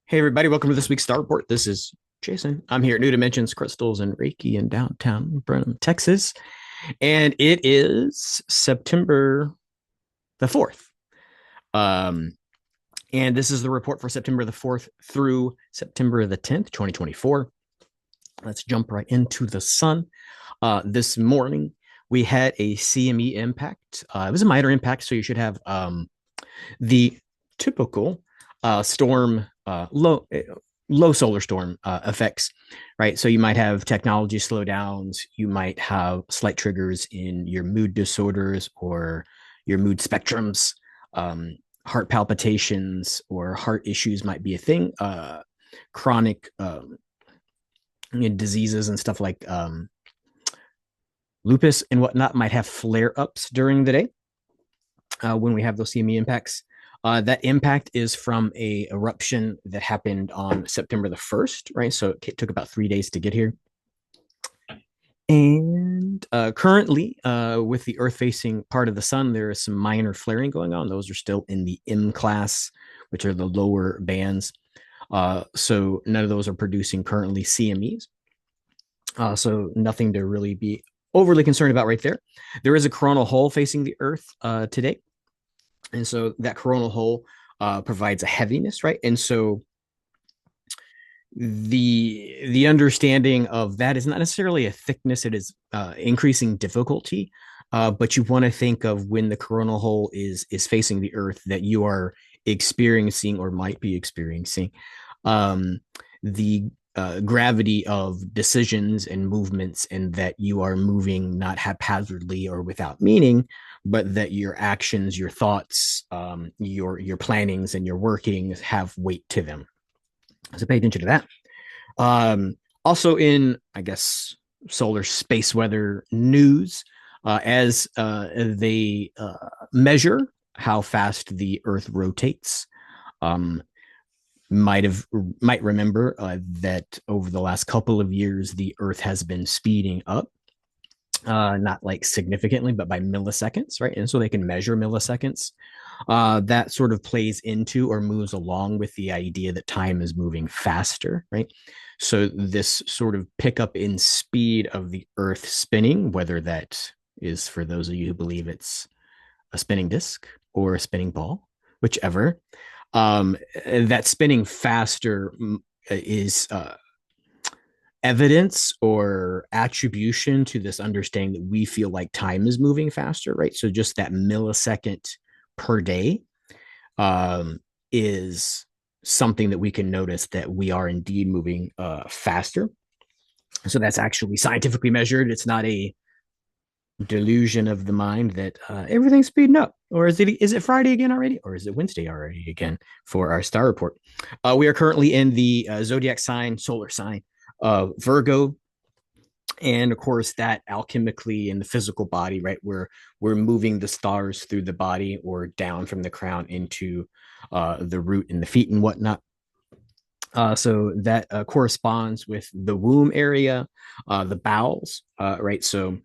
Hey, everybody, welcome to this week's Star Report. This is Jason. I'm here at New Dimensions Crystals and Reiki in downtown Brenham, Texas. And it is September the 4th. Um, and this is the report for September the 4th through September the 10th, 2024. Let's jump right into the sun. This morning, we had a CME impact. It was a minor impact, so you should have the typical storm low solar storm effects, right? So you might have technology slowdowns, you might have slight triggers in your mood disorders or your mood spectrums. Heart palpitations or heart issues might be a thing. Chronic diseases and stuff like lupus and whatnot might have flare ups during the day when we have those CME impacts. That impact is from a eruption that happened on September the 1st, right? So it took about 3 days to get here. And currently, with the Earth facing part of the sun, there is some minor flaring going on. Those are still in the M class, which are the lower bands. So none of those are producing currently CMEs. So nothing to really be overly concerned about right there. There is a coronal hole facing the Earth today. And so that coronal hole provides a heaviness, right? And so the understanding of that is not necessarily a thickness; it is increasing difficulty. But you want to think of when the coronal hole is facing the Earth that you are experiencing or might be experiencing the gravity of decisions and movements, and that you are moving not haphazardly or without meaning, but that your actions, your thoughts, your plannings, and your workings have weight to them. So pay attention to that. Also, in I guess solar space weather news, as they measure how fast the Earth rotates. Might remember that over the last couple of years, the Earth has been speeding up, not like significantly, but by milliseconds, right? And so they can measure milliseconds. That sort of plays into or moves along with the idea that time is moving faster, right? So this sort of pickup in speed of the Earth spinning, whether that is for those of you who believe it's a spinning disc or a spinning ball, whichever, that spinning faster is evidence or attribution to this understanding that we feel like time is moving faster, right? So just that millisecond per day is something that we can notice that we are indeed moving faster. So that's actually scientifically measured. It's not a delusion of the mind that everything's speeding up. Or is it Friday again already? Or is it Wednesday already again for our star report? We are currently in the zodiac sign, solar sign of Virgo. And of course, that alchemically in the physical body, right? We're moving the stars through the body or down from the crown into the root and the feet and whatnot. So that corresponds with the womb area, the bowels, right? So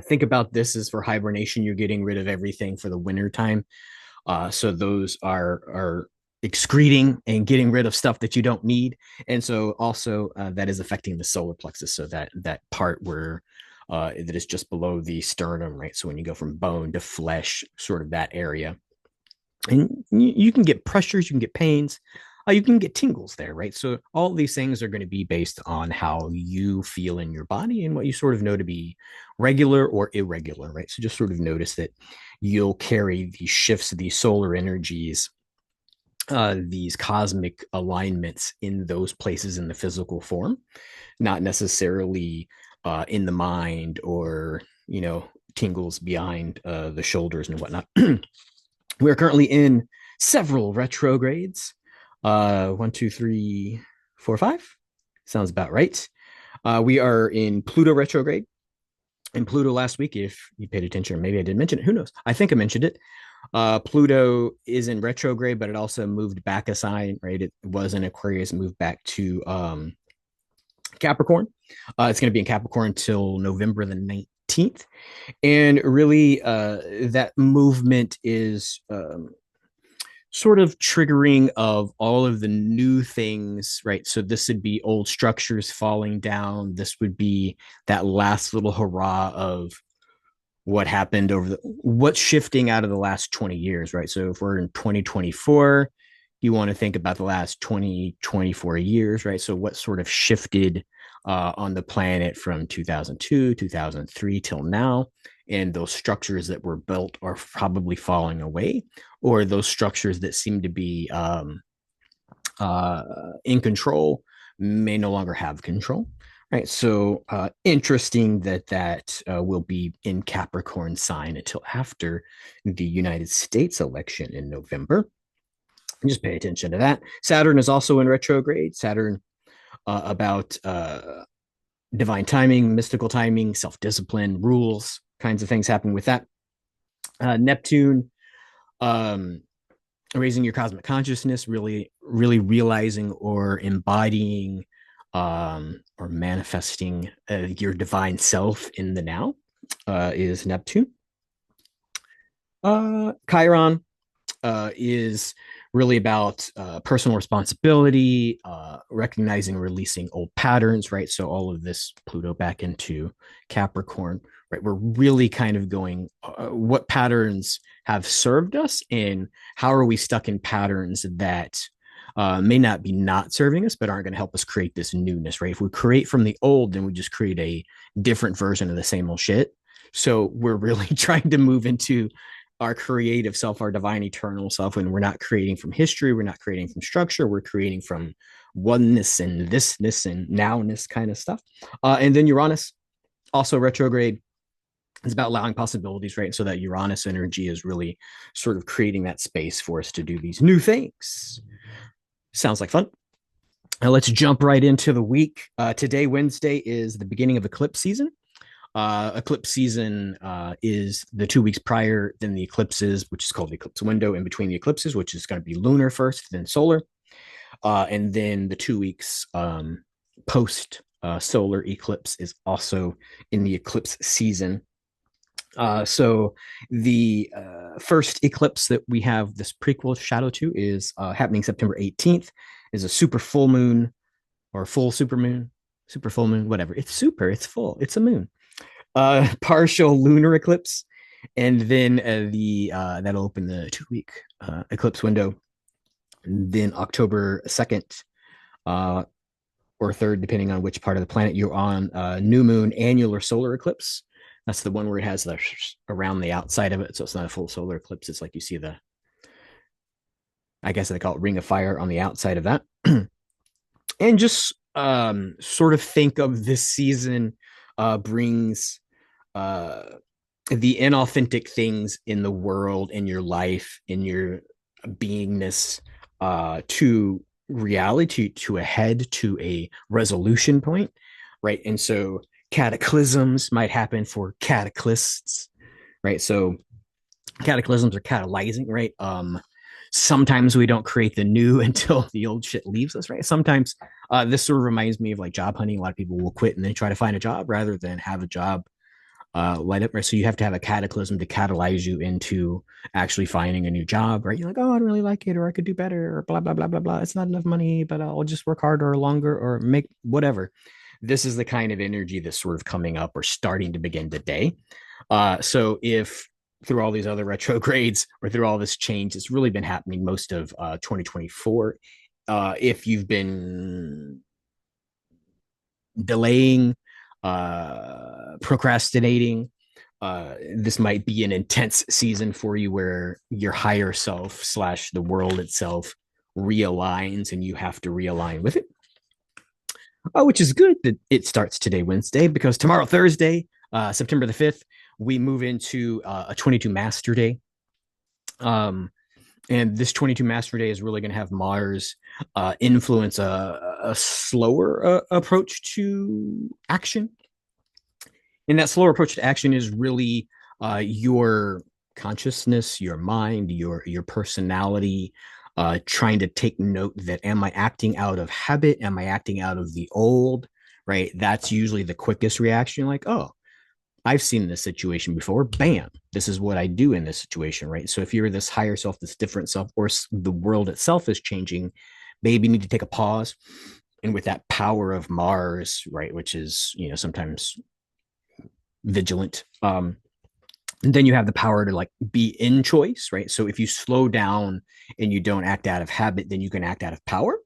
think about this as for hibernation. You're getting rid of everything for the winter time. So those are excreting and getting rid of stuff that you don't need. And so also that is affecting the solar plexus. So that part where that is just below the sternum, right? So when you go from bone to flesh, sort of that area. And you can get pressures, you can get pains, you can get tingles there, right? So all these things are going to be based on how you feel in your body and what you sort of know to be regular or irregular, right? So just sort of notice that you'll carry these shifts, these solar energies, these cosmic alignments in those places in the physical form, not necessarily in the mind or, tingles behind the shoulders and whatnot. We're currently in several retrogrades. 1, 2, 3, 4, 5. Sounds about right. We are in Pluto retrograde. In Pluto last week, if you paid attention, or maybe I didn't mention it, who knows? I think I mentioned it. Pluto is in retrograde, but it also moved back a sign, right? It was in Aquarius, moved back to Capricorn. It's going to be in Capricorn until November the 19th. And really, that movement is sort of triggering of all of the new things, right? So this would be old structures falling down. This would be that last little hurrah of what happened what's shifting out of the last 20 years, right? So if we're in 2024, you want to think about the last 20, 24 years, right? So what sort of shifted on the planet from 2002, 2003 till now? And those structures that were built are probably falling away, or those structures that seem to be in control may no longer have control. Right. So interesting that will be in Capricorn sign until after the United States election in November. Just pay attention to that. Saturn is also in retrograde. Saturn about divine timing, mystical timing, self discipline, rules, kinds of things happen with that. Neptune, um, raising your cosmic consciousness, really realizing or embodying or manifesting your divine self in the now is Neptune. Chiron is really about personal responsibility, recognizing, releasing old patterns, right? So all of this Pluto back into Capricorn, right? We're really kind of going, what patterns have served us, and how are we stuck in patterns that may not be not serving us, but aren't going to help us create this newness, right? If we create from the old, then we just create a different version of the same old shit. So we're really trying to move into our creative self, our divine eternal self, and we're not creating from history, we're not creating from structure, we're creating from oneness and thisness and nowness kind of stuff. And then Uranus, also retrograde, is about allowing possibilities, right? So that Uranus energy is really sort of creating that space for us to do these new things. Sounds like fun. Now let's jump right into the week. Today, Wednesday, is the beginning of eclipse season. Eclipse season is the 2 weeks prior than the eclipses, which is called the eclipse window in between the eclipses, which is going to be lunar first, then solar. And then the 2 weeks post solar eclipse is also in the eclipse season. So the first eclipse that we have this prequel shadow to is happening September 18th, is a super full moon or full super moon, super full moon, whatever. It's super, it's full, it's a moon. Partial lunar eclipse, and then that'll open the 2 week eclipse window. And then October 2nd or 3rd, depending on which part of the planet you're on, new moon, annular solar eclipse. That's the one where it has the around the outside of it, so it's not a full solar eclipse. It's like you see I guess they call it ring of fire on the outside of that. And just sort of think of this season brings the inauthentic things in the world, in your life, in your beingness, to reality, to a head, to a resolution point, right? And so cataclysms might happen for cataclysts, right? So cataclysms are catalyzing, right? Sometimes we don't create the new until the old shit leaves us, right? Sometimes this sort of reminds me of like job hunting. A lot of people will quit and then try to find a job rather than have a job light up, right? So you have to have a cataclysm to catalyze you into actually finding a new job, right? You're like, oh, I don't really like it, or I could do better, or blah, blah, blah, blah, blah. It's not enough money, but I'll just work harder or longer or make whatever. This is the kind of energy that's sort of coming up or starting to begin today. So if through all these other retrogrades or through all this change, it's really been happening most of 2024. If you've been delaying, procrastinating, this might be an intense season for you where your higher self slash the world itself realigns and you have to realign with it. Which is good that it starts today, Wednesday, because tomorrow, Thursday, September the 5th, we move into a 22 Master Day. And this 22 Master Day is really going to have Mars influence a slower approach to action. And that slower approach to action is really your consciousness, your mind, your personality, trying to take note that, am I acting out of habit? Am I acting out of the old? Right? That's usually the quickest reaction. Like, oh, I've seen this situation before. Bam, this is what I do in this situation, right? So if you're this higher self, this different self, or the world itself is changing, maybe you need to take a pause. And with that power of Mars, right, which is, sometimes vigilant, and then you have the power to like be in choice, right? So if you slow down and you don't act out of habit, then you can act out of power.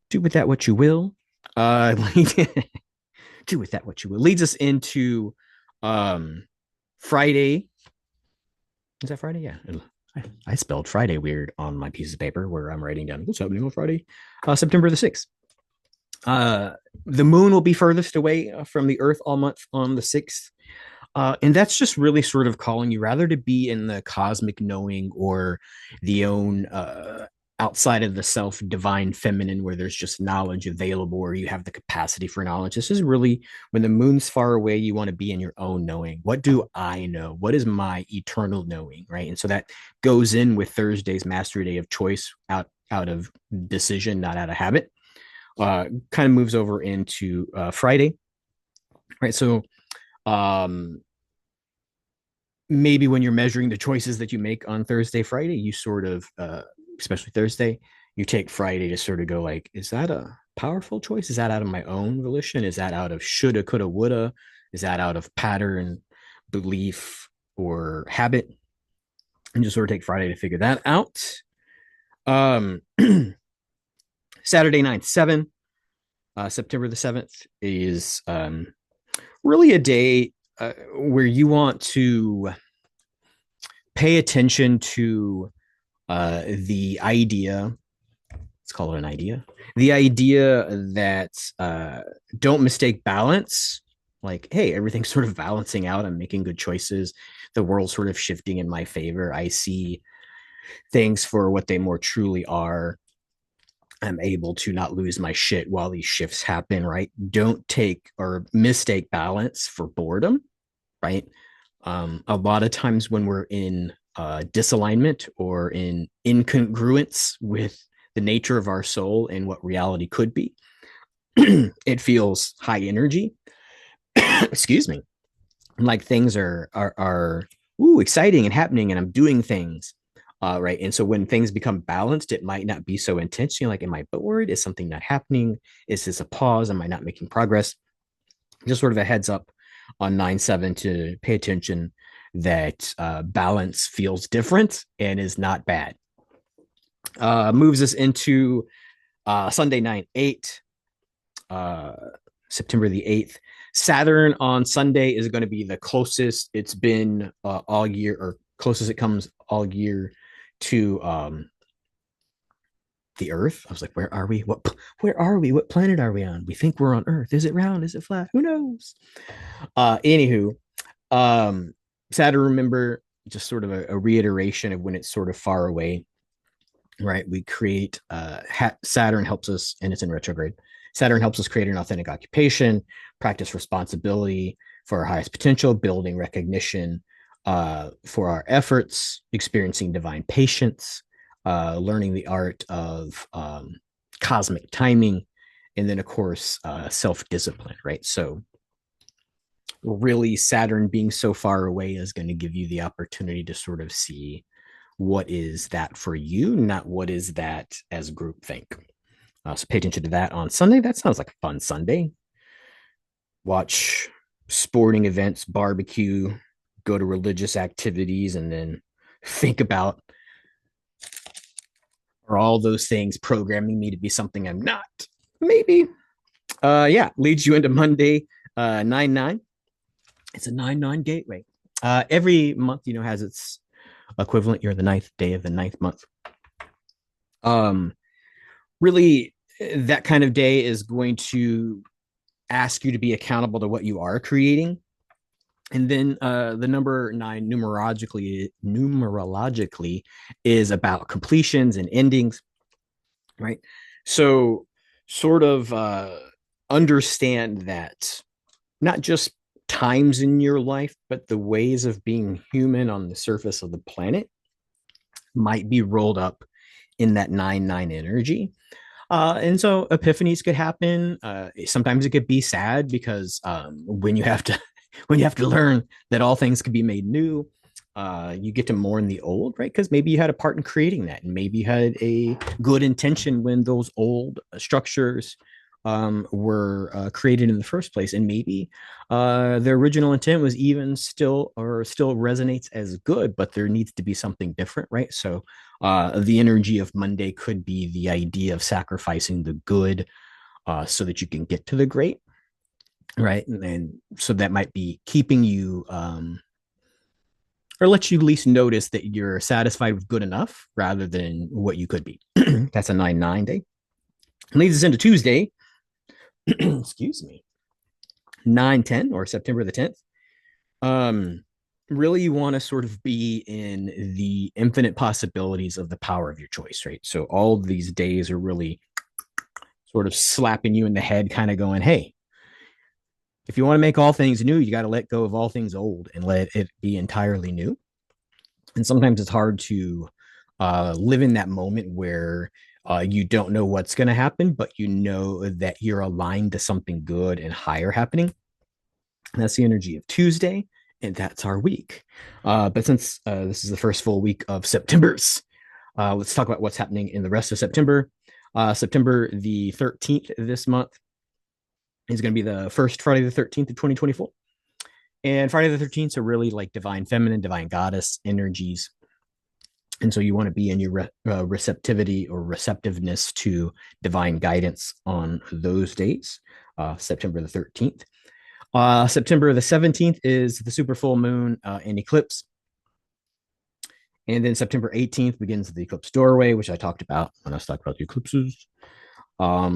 Do with that what you will. Do with that what you will. Leads us into Friday. Is that Friday? Yeah. I spelled Friday weird on my piece of paper where I'm writing down what's happening on Friday, September the 6th. The moon will be furthest away from the Earth all month on the 6th. And that's just really sort of calling you rather to be in the cosmic knowing or the own outside of the self divine feminine where there's just knowledge available or you have the capacity for knowledge. This is really when the moon's far away, you want to be in your own knowing. What do I know? What is my eternal knowing? Right. And so that goes in with Thursday's mastery day of choice out of decision, not out of habit. Kind of moves over into Friday. Right. So maybe when you're measuring the choices that you make on Thursday, Friday, you sort of, especially Thursday, you take Friday to sort of go like, is that a powerful choice? Is that out of my own volition? Is that out of shoulda, coulda, woulda? Is that out of pattern, belief, or habit? And just sort of take Friday to figure that out. Um, Saturday 9/7, September the 7th is really a day where you want to pay attention to the idea. Let's call it an idea. The idea that don't mistake balance. Like, hey, everything's sort of balancing out. I'm making good choices. The world's sort of shifting in my favor. I see things for what they more truly are. I'm able to not lose my shit while these shifts happen, right? Don't take or mistake balance for boredom, right? A lot of times when we're in disalignment or in incongruence with the nature of our soul and what reality could be, it feels high energy. Excuse me. Like things are exciting and happening, and I'm doing things. Right. And so when things become balanced, it might not be so intense. Like, am I bored? Is something not happening? Is this a pause? Am I not making progress? Just sort of a heads up on 9/7 to pay attention that balance feels different and is not bad. Moves us into Sunday 9/8, September the 8th. Saturn on Sunday is going to be the closest it's been all year, or closest it comes all year to the Earth. I was like, where are we? Where are we? What planet are we on? We think we're on Earth. Is it round? Is it flat? Who knows? Anywho, Saturn, remember, just sort of a reiteration of when it's sort of far away, right? We create Saturn helps us, and it's in retrograde. Saturn helps us create an authentic occupation, practice responsibility for our highest potential, building recognition for our efforts, experiencing divine patience, learning the art of cosmic timing, and then, of course, self-discipline, right? So really, Saturn being so far away is going to give you the opportunity to sort of see what is that for you, not what is that as groupthink. So pay attention to that on Sunday. That sounds like a fun Sunday. Watch sporting events, barbecue, go to religious activities, and then think about, are all those things programming me to be something I'm not? Maybe. Yeah, leads you into Monday 9/9. It's a 9/9 gateway. Every month, has its equivalent. You're the ninth day of the ninth month. Really, that kind of day is going to ask you to be accountable to what you are creating. And then the number 9 numerologically is about completions and endings, right? So sort of understand that not just times in your life, but the ways of being human on the surface of the planet might be rolled up in that 9/9 energy. And so epiphanies could happen. Sometimes it could be sad because when you have to when you have to learn that all things can be made new, you get to mourn the old, right? Because maybe you had a part in creating that, and maybe you had a good intention when those old structures were created in the first place, and maybe the original intent was even still or still resonates as good, but there needs to be something different, right? So the energy of Monday could be the idea of sacrificing the good so that you can get to the great, right? And so that might be keeping you or let you at least notice that you're satisfied with good enough rather than what you could be. That's a 9-9 day. Leads us into Tuesday, excuse me, 9-10 or September the 10th. Um, really you want to sort of be in the infinite possibilities of the power of your choice, right? So all of these days are really sort of slapping you in the head, kind of going, hey, if you want to make all things new, you got to let go of all things old and let it be entirely new. And sometimes it's hard to live in that moment where you don't know what's going to happen, but you know that you're aligned to something good and higher happening. And that's the energy of Tuesday, and that's our week. But since this is the first full week of September's, let's talk about what's happening in the rest of September. September the 13th this month is going to be the first Friday the 13th of 2024. And Friday the 13th are really like divine feminine, divine goddess energies. And so you want to be in your receptivity or receptiveness to divine guidance on those days, September the 13th. September the 17th is the super full moon and eclipse. And then September 18th begins the eclipse doorway, which I talked about when I was talking about the eclipses.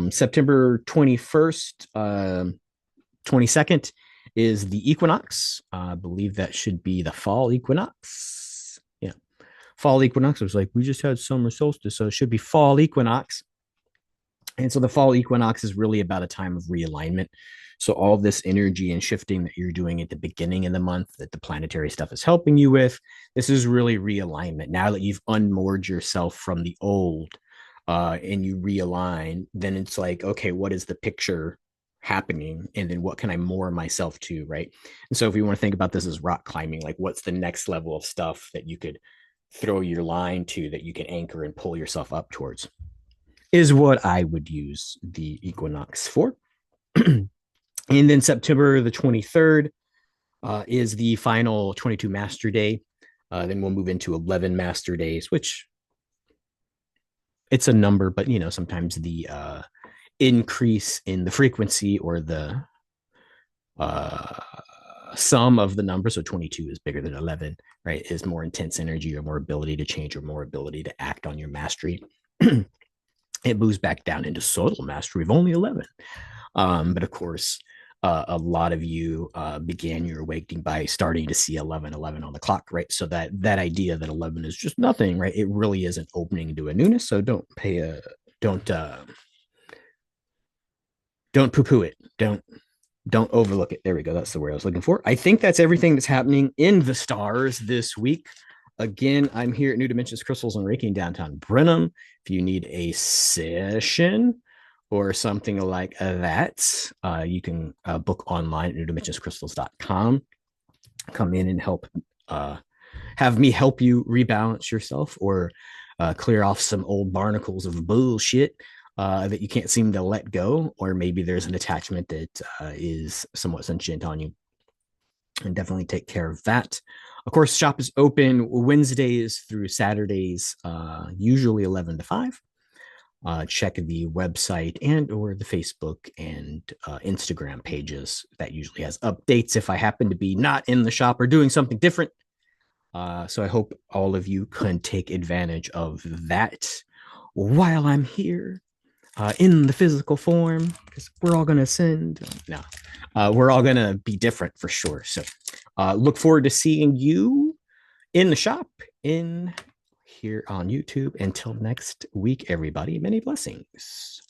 September 21st, 22nd is the equinox. I believe that should be the fall equinox. Yeah. Fall equinox was like, we just had summer solstice, so it should be fall equinox. And so the fall equinox is really about a time of realignment. So all this energy and shifting that you're doing at the beginning of the month that the planetary stuff is helping you with, this is really realignment. Now that you've unmoored yourself from the old and you realign, then it's like, okay, what is the picture happening? And then what can I moor myself to, right? And so if you want to think about this as rock climbing, like what's the next level of stuff that you could throw your line to that you can anchor and pull yourself up towards, is what I would use the equinox for. And then September the 23rd is the final 22 master day. Then we'll move into 11 master days, which it's a number, but you know, sometimes the increase in the frequency or the sum of the number, so 22 is bigger than 11, right, is more intense energy or more ability to change or more ability to act on your mastery. It moves back down into subtle mastery of only 11. But of course, a lot of you began your awakening by starting to see 11 on the clock, right? So that idea that 11 is just nothing, right? It really is an opening to a newness. So don't poo-poo it. Don't overlook it. There we go. That's the word I was looking for. I think that's everything that's happening in the stars this week. Again, I'm here at New Dimensions Crystals and Reiki in downtown Brenham. If you need a session or something like that, you can book online at newdimensionscrystals.com. Come in and help, have me help you rebalance yourself or clear off some old barnacles of bullshit that you can't seem to let go, or maybe there's an attachment that is somewhat sentient on you. And definitely take care of that. Of course, shop is open Wednesdays through Saturdays, usually 11 to 5. Check the website and or the Facebook and Instagram pages. That usually has updates if I happen to be not in the shop or doing something different. So I hope all of you can take advantage of that while I'm here in the physical form, because we're all going to ascend. No, we're all going to be different for sure. So look forward to seeing you in the shop in here on YouTube. Until next week, everybody, many blessings.